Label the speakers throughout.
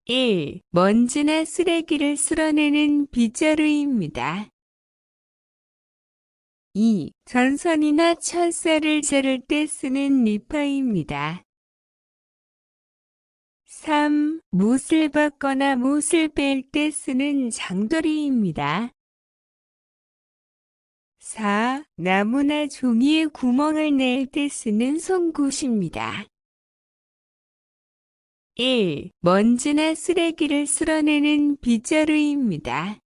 Speaker 1: 1. 먼지나 쓰레기를 쓸어내는 빗자루입니다. 2. 전선이나 철사를 자를 때 쓰는 리파입니다. 3. 못을 받거나 못을 뺄 때 쓰는 장도리입니다. 4. 나무나 종이에 구멍을 낼 때 쓰는 송곳입니다. 1. 먼지나 쓰레기를 쓸어내는 빗자루입니다.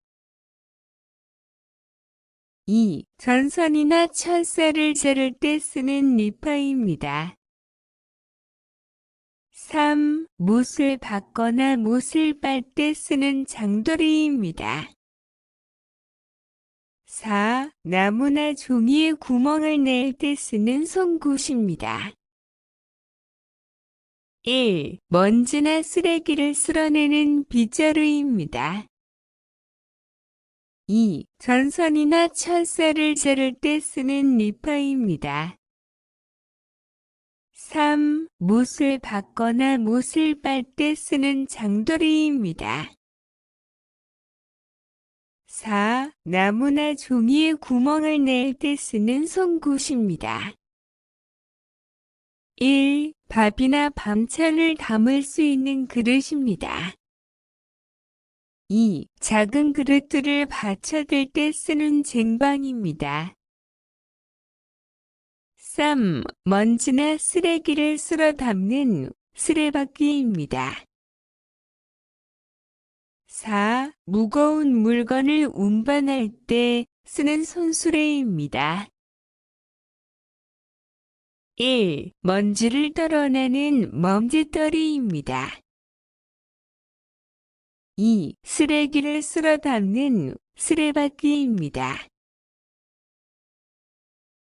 Speaker 1: 2. 전선이나 철사를 자를 때 쓰는 리파입니다. 3. 못을 받거나 못을 빨 때 쓰는 장도리입니다. 4. 나무나 종이에 구멍을 낼 때 쓰는 송곳입니다. 1. 먼지나 쓰레기를 쓸어내는 빗자루입니다. 2. 전선이나 철사를 자를 때 쓰는 리파입니다. 3. 못을 받거나 못을 빨 때 쓰는 장도리입니다. 4. 나무나 종이에 구멍을 낼 때 쓰는 송곳입니다. 1. 밥이나 밤찬을 담을 수 있는 그릇입니다. 2. 작은 그릇들을 받쳐들 때 쓰는 쟁반입니다. 3. 먼지나 쓰레기를 쓸어 담는 쓰레받기입니다. 4. 무거운 물건을 운반할 때 쓰는 손수레입니다. 1. 먼지를 떨어내는 먼지떨이입니다. 2. 쓰레기를 쓸어 담는 쓰레받기입니다.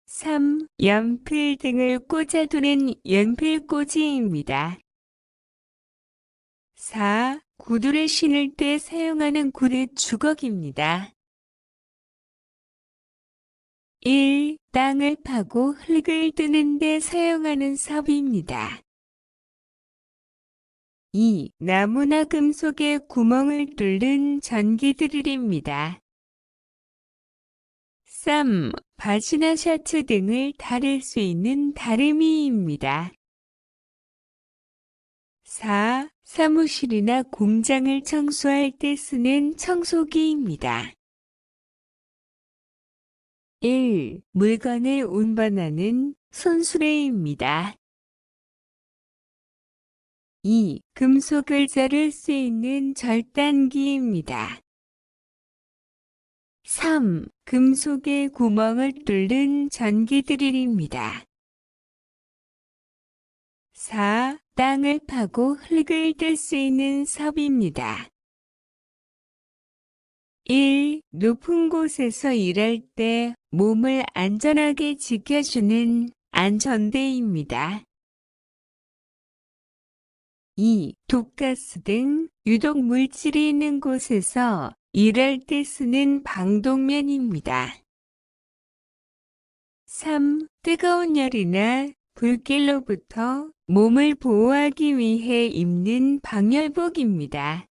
Speaker 1: 3. 연필 등을 꽂아두는 연필꽂이입니다. 4. 구두를 신을 때 사용하는 구두 주걱입니다. 1. 땅을 파고 흙을 뜨는 데 사용하는 삽입니다. 2. 나무나 금속에 구멍을 뚫는 전기드릴입니다. 3. 바지나 셔츠 등을 다릴 수 있는 다리미입니다. 4. 사무실이나 공장을 청소할 때 쓰는 청소기입니다. 1. 물건을 운반하는 손수레입니다. 2. 금속을 자를 수 있는 절단기입니다. 3. 금속에 구멍을 뚫는 전기드릴입니다. 4. 땅을 파고 흙을 뜰 수 있는 삽입니다. 1. 높은 곳에서 일할 때 몸을 안전하게 지켜주는 안전대입니다. 2. 독가스 등 유독 물질이 있는 곳에서 일할 때 쓰는 방독면입니다. 3. 뜨거운 열이나 불길로부터 몸을 보호하기 위해 입는 방열복입니다.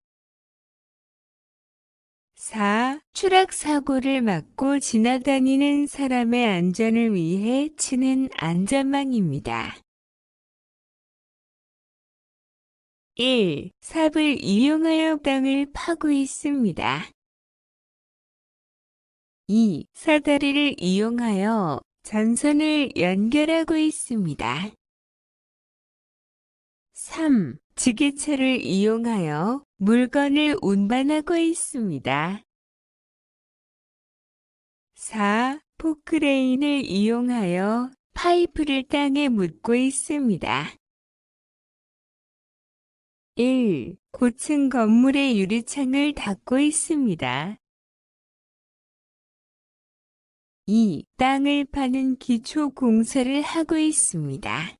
Speaker 1: 4. 추락사고를 막고 지나다니는 사람의 안전을 위해 치는 안전망입니다. 1. 삽을 이용하여 땅을 파고 있습니다. 2. 사다리를 이용하여 전선을 연결하고 있습니다. 3. 지게차를 이용하여 물건을 운반하고 있습니다. 4. 포크레인을 이용하여 파이프를 땅에 묻고 있습니다. 1. 고층 건물의 유리창을 닫고 있습니다. 2. 땅을 파는 기초 공사를 하고 있습니다.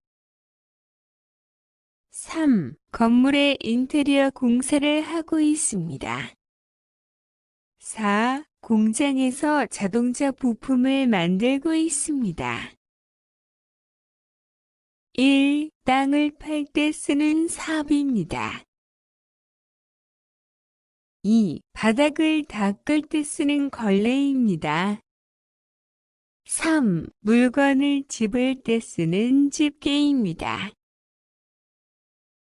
Speaker 1: 3. 건물의 인테리어 공사를 하고 있습니다. 4. 공장에서 자동차 부품을 만들고 있습니다. 1. 땅을 팔 때 쓰는 삽입니다. 2. 바닥을 닦을 때 쓰는 걸레입니다. 3. 물건을 집을 때 쓰는 집게입니다.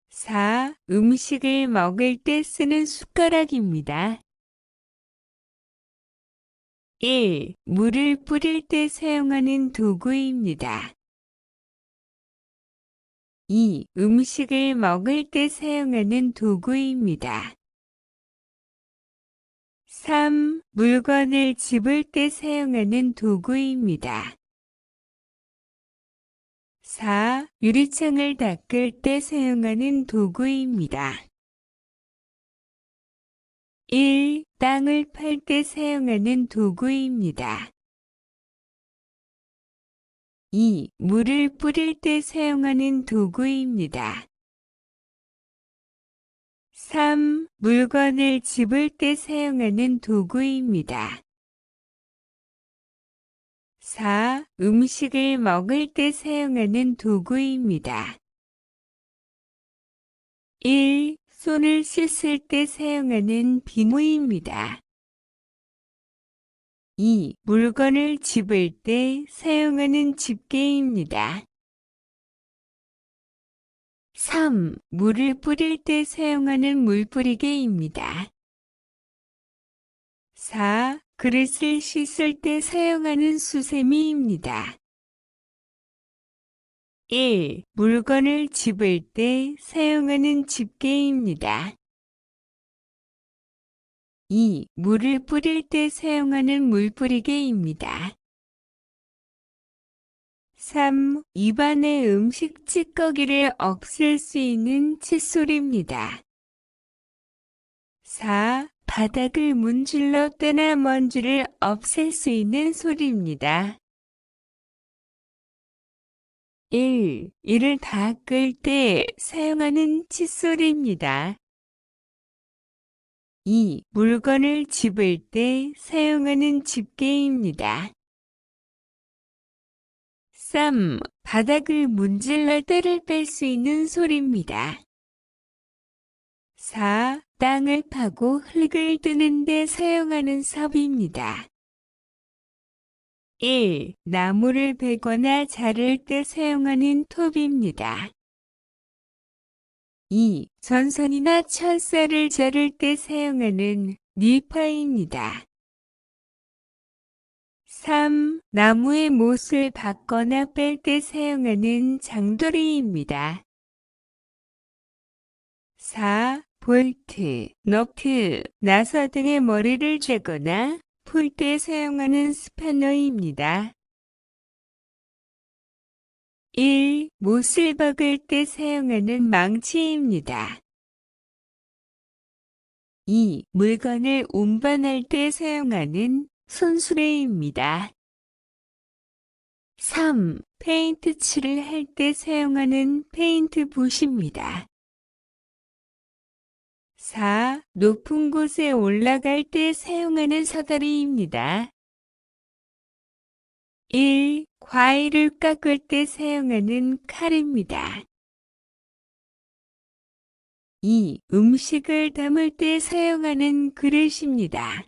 Speaker 1: 4. 음식을 먹을 때 쓰는 숟가락입니다. 1. 물을 뿌릴 때 사용하는 도구입니다. 2. 음식을 먹을 때 사용하는 도구입니다. 3. 물건을 집을 때 사용하는 도구입니다. 4. 유리창을 닦을 때 사용하는 도구입니다. 1. 땅을 팔 때 사용하는 도구입니다. 2. 물을 뿌릴 때 사용하는 도구입니다. 3. 물건을 집을 때 사용하는 도구입니다. 4. 음식을 먹을 때 사용하는 도구입니다. 1. 손을 씻을 때 사용하는 비누입니다. 2. 물건을 집을 때 사용하는 집게입니다. 3. 물을 뿌릴 때 사용하는 물뿌리개입니다. 4. 그릇을 씻을 때 사용하는 수세미입니다. 1. 물건을 집을 때 사용하는 집게입니다. 2. 물을 뿌릴 때 사용하는 물뿌리개입니다. 3. 입안의 음식 찌꺼기를 없앨 수 있는 칫솔입니다. 4. 바닥을 문질러 때나 먼지를 없앨 수 있는 소리입니다. 1. 이를 닦을 때 사용하는 칫솔입니다. 2. 물건을 집을 때 사용하는 집게입니다. 3. 바닥을 문질러 때를 뺄 수 있는 소리입니다. 4. 땅을 파고 흙을 뜨는 데 사용하는 섭입니다. 1. 나무를 베거나 자를 때 사용하는 톱입니다. 2. 전선이나 철사를 자를 때 사용하는 니파입니다. 3. 나무의 못을 박거나 뺄 때 사용하는 장도리입니다. 4. 볼트, 너트, 나사 등의 머리를 재거나 풀 때 사용하는 스패너입니다. 1. 못을 박을 때 사용하는 망치입니다. 2. 물건을 운반할 때 사용하는 손수레입니다. 3. 페인트 칠을 할 때 사용하는 페인트 붓입니다. 4. 높은 곳에 올라갈 때 사용하는 사다리입니다. 1. 과일을 깎을 때 사용하는 칼입니다. 2. 음식을 담을 때 사용하는 그릇입니다.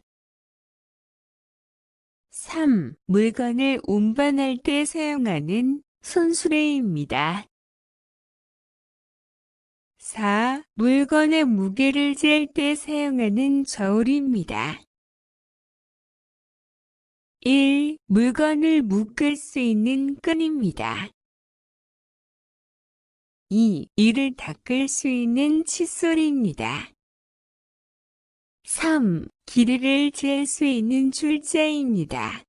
Speaker 1: 3. 물건을 운반할 때 사용하는 손수레입니다. 4. 물건의 무게를 잴 때 사용하는 저울입니다. 1. 물건을 묶을 수 있는 끈입니다. 2. 이를 닦을 수 있는 칫솔입니다. 3. 길이를 잴 수 있는 줄자입니다.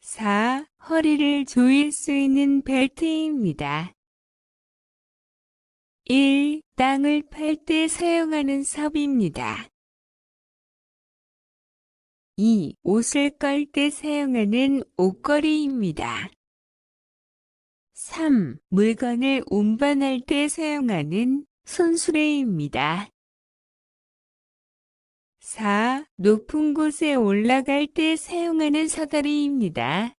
Speaker 1: 4. 허리를 조일 수 있는 벨트입니다. 1. 땅을 팔 때 사용하는 섭입니다. 2. 옷을 깔 때 사용하는 옷걸이입니다. 3. 물건을 운반할 때 사용하는 손수레입니다. 4. 높은 곳에 올라갈 때 사용하는 사다리입니다.